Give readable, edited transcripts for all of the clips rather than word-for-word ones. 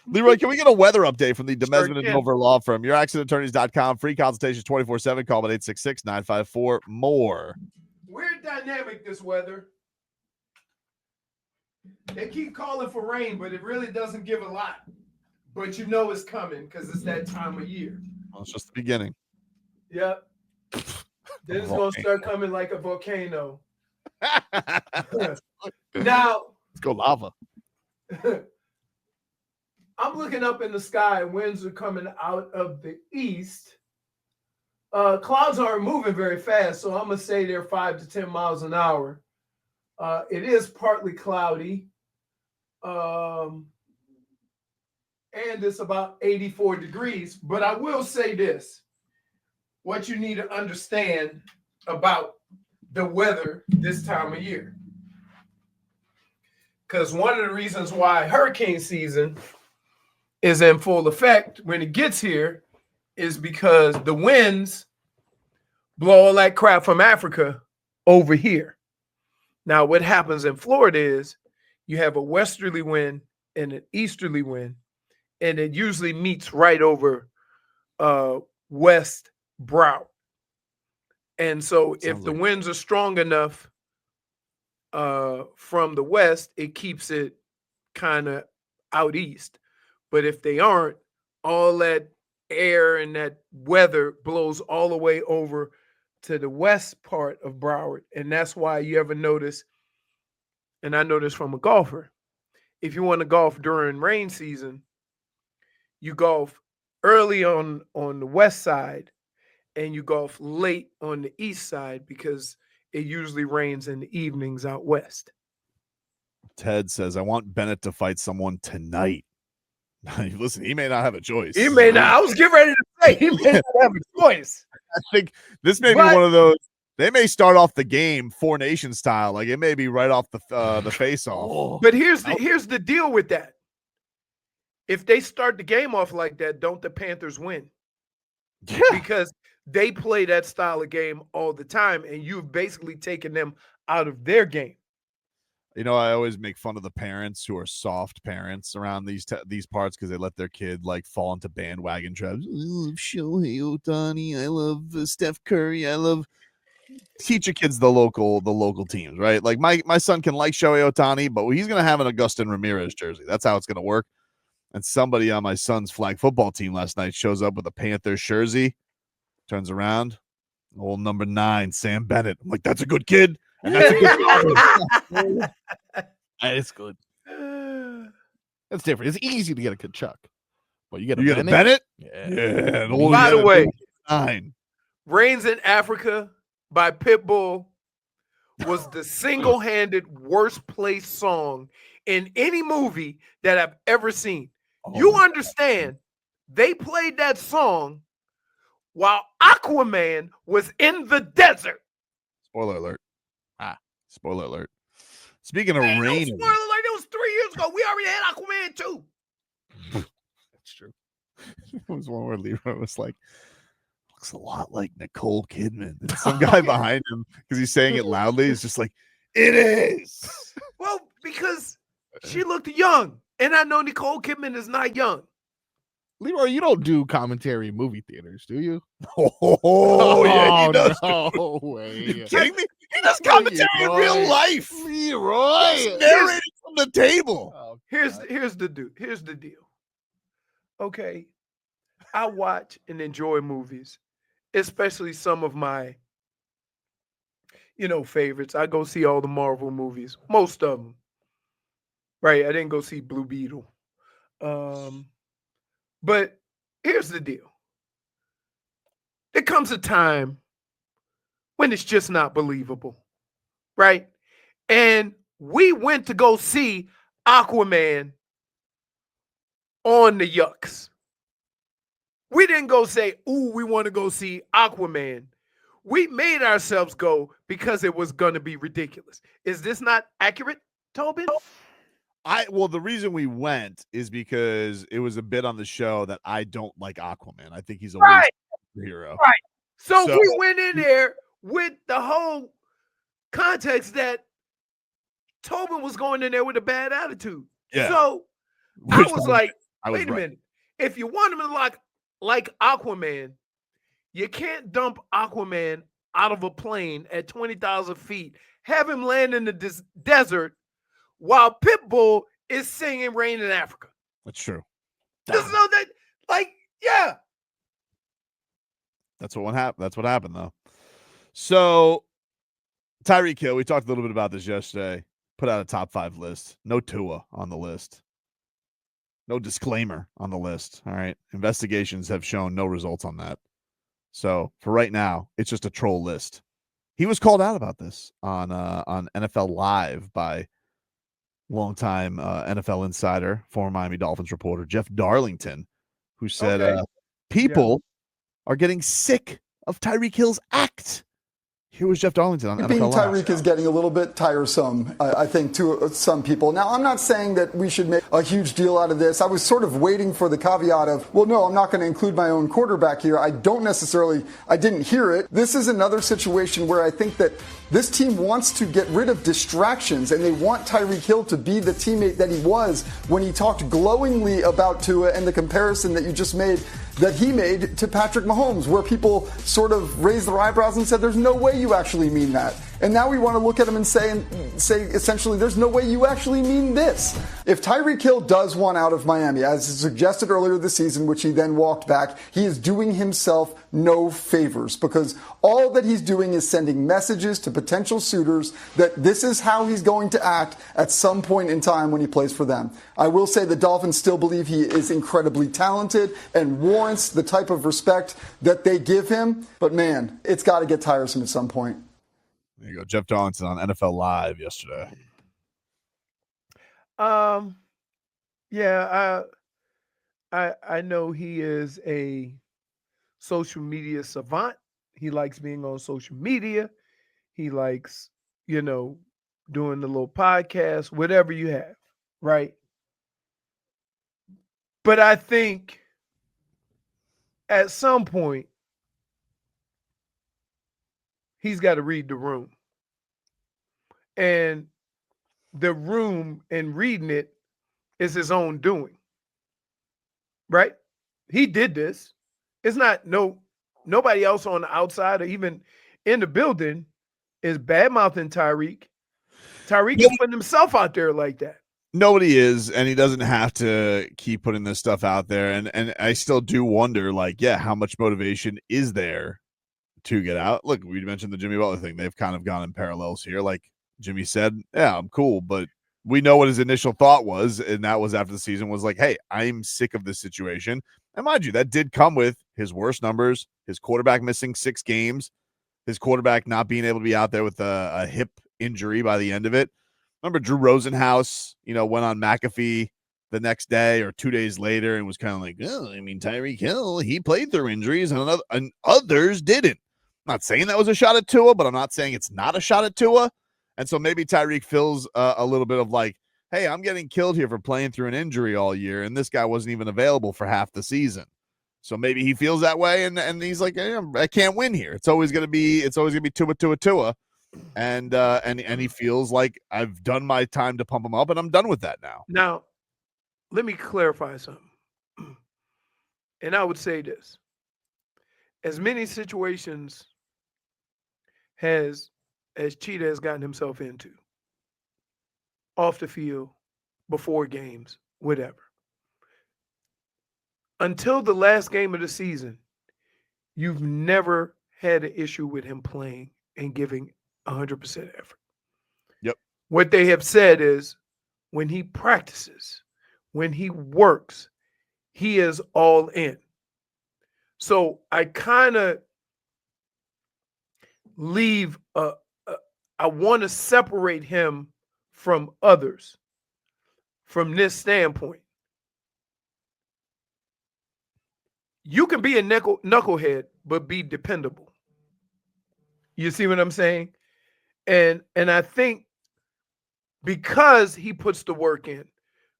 Leroy, can we get a weather update from the Sure Demesman and can. Dover Law Firm? YourAccidentAttorneys.com. Free consultations 24/7. Call at 866-954-MORE. Weird dynamic, this weather. They keep calling for rain, but it really doesn't give a lot. But you know it's coming because it's that time of year. Well, it's just the beginning. Yep. Then it's going to start coming like a volcano. Now, let's go lava. I'm looking up in the sky. Winds are coming out of the east. Clouds aren't moving very fast, so I'm going to say they're 5 to 10 miles an hour. It is partly cloudy. And it's about 84 degrees. But I will say this. What you need to understand about the weather this time of year. Because one of the reasons why hurricane season is in full effect when it gets here is because the winds blow all that crap from Africa over here. Now, what happens in Florida is you have a westerly wind and an easterly wind, and it usually meets right over West Broward. And so if the winds are strong enough from the west, it keeps it kind of out east. But if they aren't, all that air and that weather blows all the way over to the west part of Broward. And that's why you ever notice, and I know this from a golfer, if you want to golf during rain season, you golf early on the west side and you golf late on the east side because it usually rains in the evenings out west. Ted says, I want Bennett to fight someone tonight. Listen, he may not have a choice. He may not. I was getting ready to say he may not have a choice. I think this may be one of those. They may start off the game Four Nation style, like it may be right off the face off. But here's the deal with that. If they start the game off like that, don't the Panthers win? Yeah. Because they play that style of game all the time, and you've basically taken them out of their game. You know, I always make fun of the parents who are soft parents around these parts because they let their kid like fall into bandwagon traps. I love Shohei Ohtani. I love Steph Curry. I love teach your kids the local teams, right? Like my son can like Shohei Ohtani, but he's gonna have an Augustin Ramirez jersey. That's how it's gonna work. And somebody on my son's flag football team last night shows up with a Panthers jersey, turns around, old number 9, Sam Bennett. I'm like, that's a good kid. And that's a good it's good. That's different. It's easy to get a Kachuk. But you get a Bennett? Yeah. By the way, 9. Rains in Africa by Pitbull was the single-handed worst placed song in any movie that I've ever seen. You understand, they played that song while Aquaman was in the desert. Spoiler alert. Spoiler alert. Speaking of rain. No spoiler alert, it was 3 years ago. We already had Aquaman too. That's true. It was one where Leroy was like, looks a lot like Nicole Kidman. And some guy behind him, because he's saying it loudly, is just like, it is. Well, because she looked young. And I know Nicole Kidman is not young. Leroy, you don't do commentary in movie theaters, do you? Oh yeah, he does. No way. You kidding me? He does commentary in real life. Leroy. He's narrating from the table. Oh, here's the deal. Okay. I watch and enjoy movies, especially some of my, favorites. I go see all the Marvel movies, most of them. Right. I didn't go see Blue Beetle. But here's the deal. There comes a time when it's just not believable, right? And we went to go see Aquaman on the Yucks. We didn't go say, ooh, we want to go see Aquaman. We made ourselves go because it was going to be ridiculous. Is this not accurate, Tobin? Well, the reason we went is because it was a bit on the show that I don't like Aquaman. I think he's a hero. Right. So we went in there with the whole context that Tobin was going in there with a bad attitude. Yeah. So I was like, Wait a minute. If you want him to like Aquaman, you can't dump Aquaman out of a plane at 20,000 feet, have him land in the desert while Pitbull is singing Rain in Africa. That's true. That's That's what happened. That's what happened, though. So, Tyreek Hill, we talked a little bit about this yesterday, put out a top 5 list. No Tua on the list. No disclaimer on the list. All right. Investigations have shown no results on that. So, for right now, it's just a troll list. He was called out about this on NFL Live by longtime NFL insider, former Miami Dolphins reporter Jeff Darlington, who said people are getting sick of Tyreek Hill's act. Here was Jeff Darlington on NFL Live. Tyreek is getting a little bit tiresome, I think, to some people. Now, I'm not saying that we should make a huge deal out of this. I was sort of waiting for the caveat of, well, no, I'm not going to include my own quarterback here. I didn't hear it. This is another situation where I think that this team wants to get rid of distractions, and they want Tyreek Hill to be the teammate that he was when he talked glowingly about Tua and the comparison that you just made, that he made to Patrick Mahomes, where people sort of raised their eyebrows and said, there's no way you actually mean that. And now we want to look at him and say essentially, there's no way you actually mean this. If Tyreek Hill does want out of Miami, as suggested earlier this season, which he then walked back, he is doing himself no favors, because all that he's doing is sending messages to potential suitors that this is how he's going to act at some point in time when he plays for them. I will say the Dolphins still believe he is incredibly talented and warrants the type of respect that they give him. But man, it's got to get tiresome at some point. There you go. Jeff Darlington on NFL Live yesterday. Yeah, I know he is a social media savant. He likes being on social media. He likes, doing the little podcast, whatever you have, right? But I think at some point, he's got to read the room. And the room and reading it is his own doing. Right? He did this. It's not nobody else on the outside or even in the building is bad-mouthing Tyreek. Tyreek is putting himself out there like that. Nobody is, and he doesn't have to keep putting this stuff out there. And I still do wonder, how much motivation is there to get out? Look, we mentioned the Jimmy Butler thing. They've kind of gone in parallels here. Like Jimmy said, yeah, I'm cool, but we know what his initial thought was, and that was after the season was like, hey, I'm sick of this situation. And mind you, that did come with his worst numbers, his quarterback missing 6 games, his quarterback not being able to be out there with a hip injury by the end of it. Remember Drew Rosenhaus, went on McAfee the next day or 2 days later and was kind of like, Tyreek Hill, he played through injuries and others didn't. I'm not saying that was a shot at Tua, but I'm not saying it's not a shot at Tua. And so maybe Tyreek feels a little bit of like, hey, I'm getting killed here for playing through an injury all year, and this guy wasn't even available for half the season. So maybe he feels that way, and he's like, I can't win here. It's always gonna be Tua. And he feels like I've done my time to pump him up, and I'm done with that now. Now, let me clarify something. And I would say this. As many situations as Cheetah has gotten himself into, off the field, before games, whatever. Until the last game of the season, you've never had an issue with him playing and giving 100% effort. Yep. What they have said is when he practices, when he works, he is all in. So I kind of leave I want to separate him from others from this standpoint. You can be a knucklehead, but be dependable. You see what I'm saying? And I think because he puts the work in,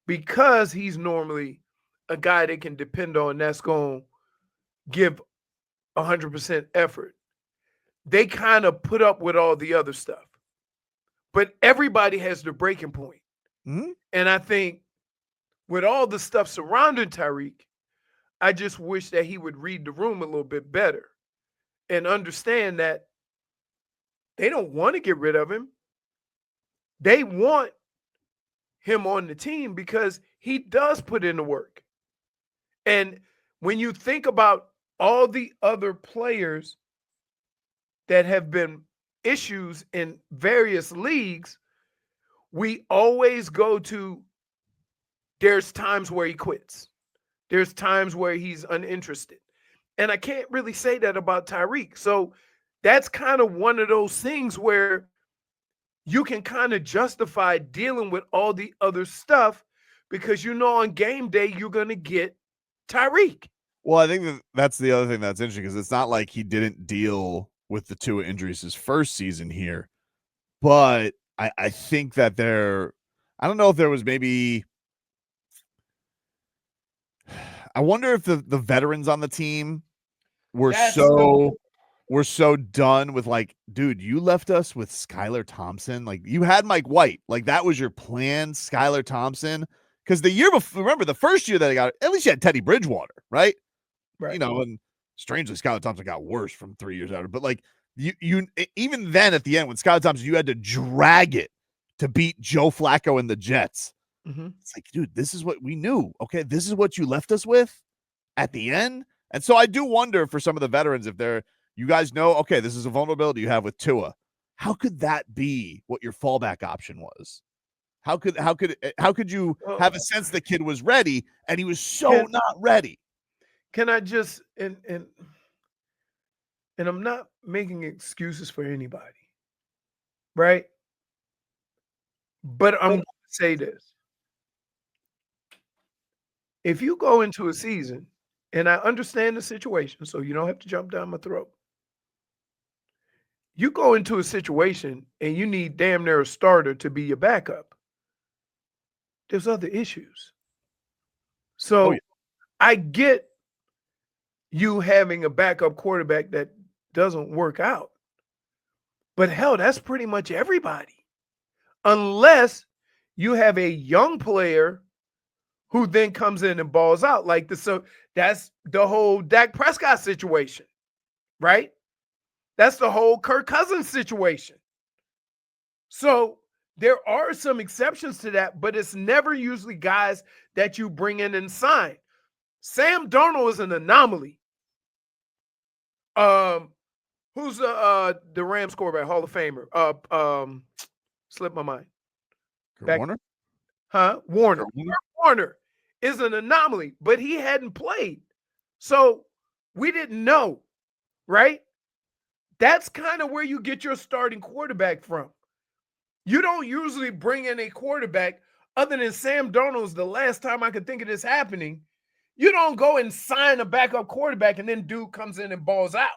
because he's normally a guy they can depend on that's going to give 100% effort, they kind of put up with all the other stuff. But everybody has the breaking point. Mm-hmm. And I think with all the stuff surrounding Tyreek, I just wish that he would read the room a little bit better and understand that they don't want to get rid of him. They want him on the team because he does put in the work. And when you think about all the other players that have been issues in various leagues, we always go to there's times where he quits. There's times where he's uninterested. And I can't really say that about Tyreek. So that's kind of one of those things where you can kind of justify dealing with all the other stuff because you know on game day you're going to get Tyreek. Well, I think that's the other thing that's interesting because it's not like he didn't deal with the Tua injuries his first season here, but I think that I don't know if there was maybe, I wonder if the veterans on the team were so done with like, dude, you left us with Skylar Thompson. Like you had Mike White, like that was your plan, Skylar Thompson. Because the year before, remember the first year that they got, at least you had Teddy Bridgewater, right? Right. You know, and strangely, Skylar Thompson got worse from 3 years out. But like you even then at the end when Skylar Thompson, you had to drag it to beat Joe Flacco and the Jets. Mm-hmm. It's like, dude, this is what we knew. Okay, this is what you left us with at the end. And so I do wonder for some of the veterans if you guys know, okay, this is a vulnerability you have with Tua. How could that be what your fallback option was? How could you have a sense the kid was ready and he was so not ready? Can I just and I'm not making excuses for anybody, right? But I'm going to say this. If you go into a season, and I understand the situation, so you don't have to jump down my throat. You go into a situation and you need damn near a starter to be your backup. There's other issues. So I get you having a backup quarterback that doesn't work out. But hell, that's pretty much everybody. Unless you have a young player who then comes in and balls out like this. So that's the whole Dak Prescott situation, right? That's the whole Kirk Cousins situation. So there are some exceptions to that, but it's never usually guys that you bring in and sign. Sam Darnold is an anomaly. Who's the Rams quarterback, Hall of Famer? Slipped my mind. Warner? Huh? Warner. Warner is an anomaly, but he hadn't played. So we didn't know, right? That's kind of where you get your starting quarterback from. You don't usually bring in a quarterback other than Sam Darnold's the last time I could think of this happening. You don't go and sign a backup quarterback and then dude comes in and balls out.